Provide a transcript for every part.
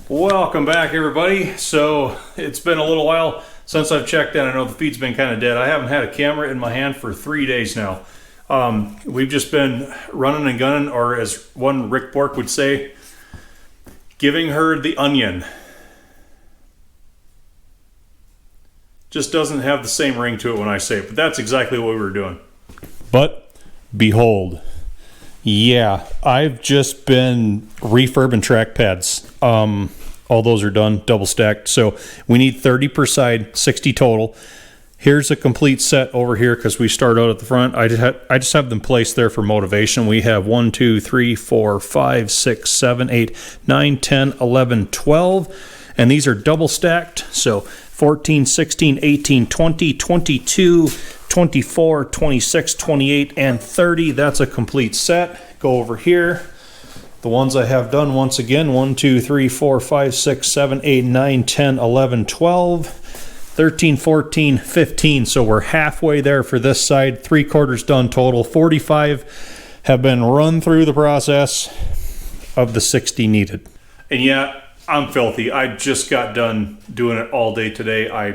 Welcome back, everybody. So it's been a little while since I've checked in. I know the feed's been kind of dead. I haven't had a camera in my hand for 3 days now. We've just been running and gunning, or as one Rick Bork would say, giving her the onion. Just doesn't have the same ring to it when I say it, but that's exactly what we were doing. But behold, yeah, I've just been refurbing track pads. All those are done, double stacked. So we need 30 per side, 60 total. Here's a complete set over here because we start out at the front. I just have them placed there for motivation. We have 1, 2, 3, 4, 5, 6, 7, 8, 9, 10, 11, 12. And these are double stacked. So 14, 16, 18, 20, 22, 24, 26, 28, and 30. That's a complete set. Go over here. The ones I have done once again, 1, 2, 3, 4, 5, 6, 7, 8, 9, 10, 11, 12, 13, 14, 15. So we're halfway there for this side. 3/4 done total. 45 have been run through the process of the 60 needed. And yeah, I'm filthy. I just got done doing it all day today. I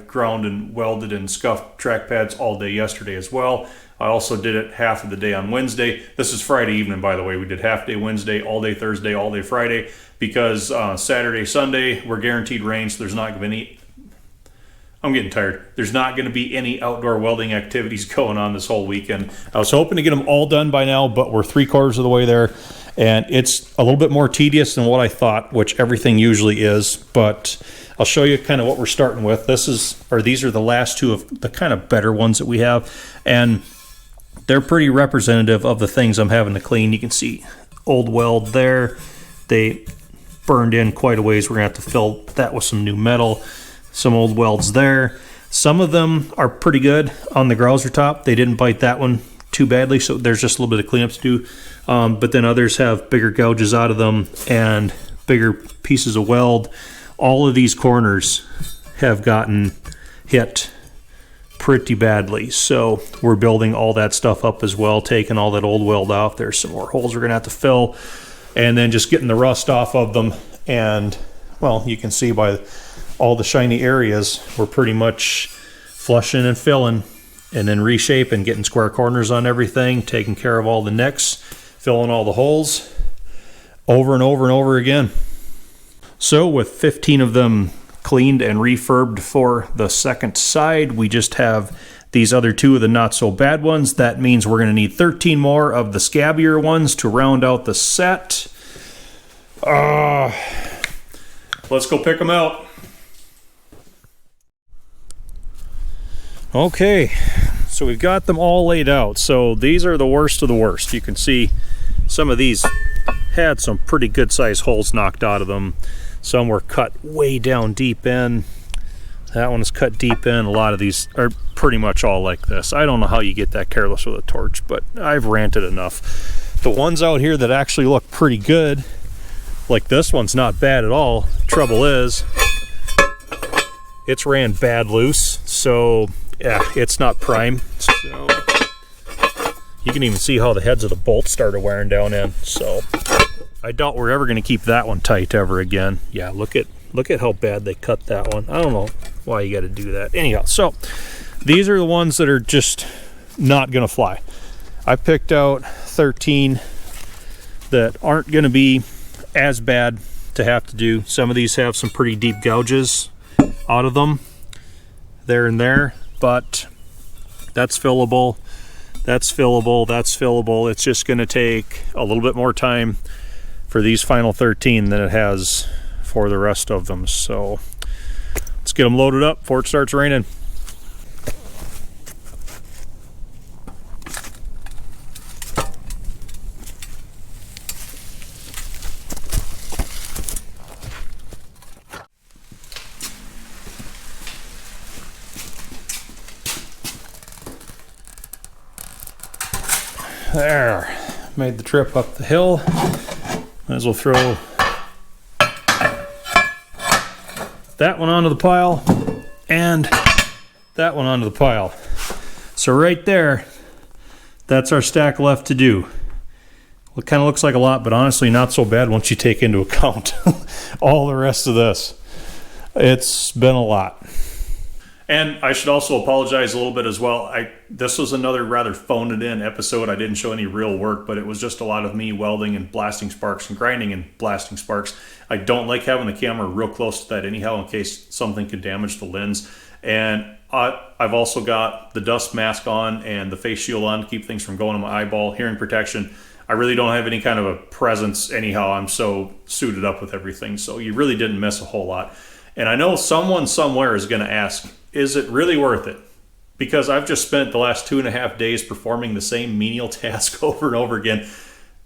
ground and welded and scuffed track pads all day yesterday as well. I also did it half of the day on Wednesday. This is Friday evening, by the way. We did half day Wednesday, all day Thursday, all day Friday, because Saturday, Sunday, we're guaranteed rain, so there's not going to be any... I'm getting tired. There's not going to be any outdoor welding activities going on this whole weekend. I was hoping to get them all done by now, but we're 3/4 of the way there, and it's a little bit more tedious than what I thought, which everything usually is, but I'll show you kind of what we're starting with. These are the last two of the kind of better ones that we have, and they're pretty representative of the things I'm having to clean. You can see old weld there. They burned in quite a ways. We're going to have to fill that with some new metal. Some old welds there. Some of them are pretty good on the grouser top. They didn't bite that one too badly, so there's just a little bit of cleanup to do. But then others have bigger gouges out of them and bigger pieces of weld. All of these corners have gotten hit pretty badly, so we're building all that stuff up as well, taking all that old weld off. There's some more holes we're gonna have to fill, and then just getting the rust off of them. And well, you can see by all the shiny areas, we're pretty much flushing and filling, and then reshaping, getting square corners on everything, taking care of all the nicks, filling all the holes over and over and over again. So with 15 of them cleaned and refurbed for the second side, we just have these other two of the not so bad ones. That means we're going to need 13 more of the scabbier ones to round out the set. Let's go pick them out. Okay, so we've got them all laid out. So these are the worst of the worst. You can see some of these had some pretty good sized holes knocked out of them. Some were cut way down deep in. That one is cut deep in. A lot of these are pretty much all like this. I don't know how you get that careless with a torch, but I've ranted enough. The ones out here that actually look pretty good, like this one's not bad at all. Trouble is, it's ran bad loose, so yeah, it's not prime. So you can even see how the heads of the bolts started wearing down in. So I doubt we're ever going to keep that one tight ever again. Yeah, look at how bad they cut that one. I don't know why you got to do that. Anyhow, so these are the ones that are just not going to fly. I picked out 13 that aren't going to be as bad to have to do. Some of these have some pretty deep gouges out of them, there and there, but that's fillable. That's fillable. That's fillable. It's just going to take a little bit more time for these final 13 than it has for the rest of them. So let's get them loaded up before it starts raining. There, made the trip up the hill. Might as well throw that one onto the pile and that one onto the pile. So right there, that's our stack left to do. It kind of looks like a lot, but honestly not so bad once you take into account all the rest of this. It's been a lot. And I should also apologize a little bit as well. This was another rather phoned it in episode. I didn't show any real work, but it was just a lot of me welding and blasting sparks and grinding and blasting sparks. I don't like having the camera real close to that anyhow in case something could damage the lens. And I've also got the dust mask on and the face shield on to keep things from going in my eyeball, hearing protection. I really don't have any kind of a presence anyhow. I'm so suited up with everything. So you really didn't miss a whole lot. And I know someone somewhere is going to ask, is it really worth it? Because I've just spent the last 2.5 days performing the same menial task over and over again.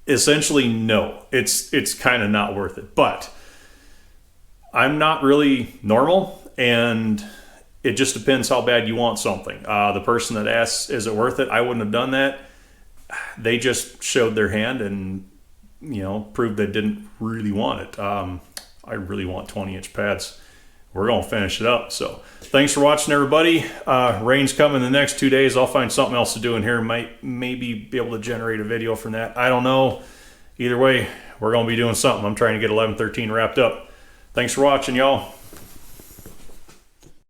Essentially, no. It's kind of not worth it. But I'm not really normal, and it just depends how bad you want something. The person that asks, is it worth it? I wouldn't have done that. They just showed their hand and, proved they didn't really want it. I really want 20-inch pads. We're going to finish it up. So thanks for watching, everybody. Rain's coming the next 2 days. I'll find something else to do in here. Maybe be able to generate a video from that. I don't know. Either way, we're going to be doing something. I'm trying to get 1113 wrapped up. Thanks for watching, y'all.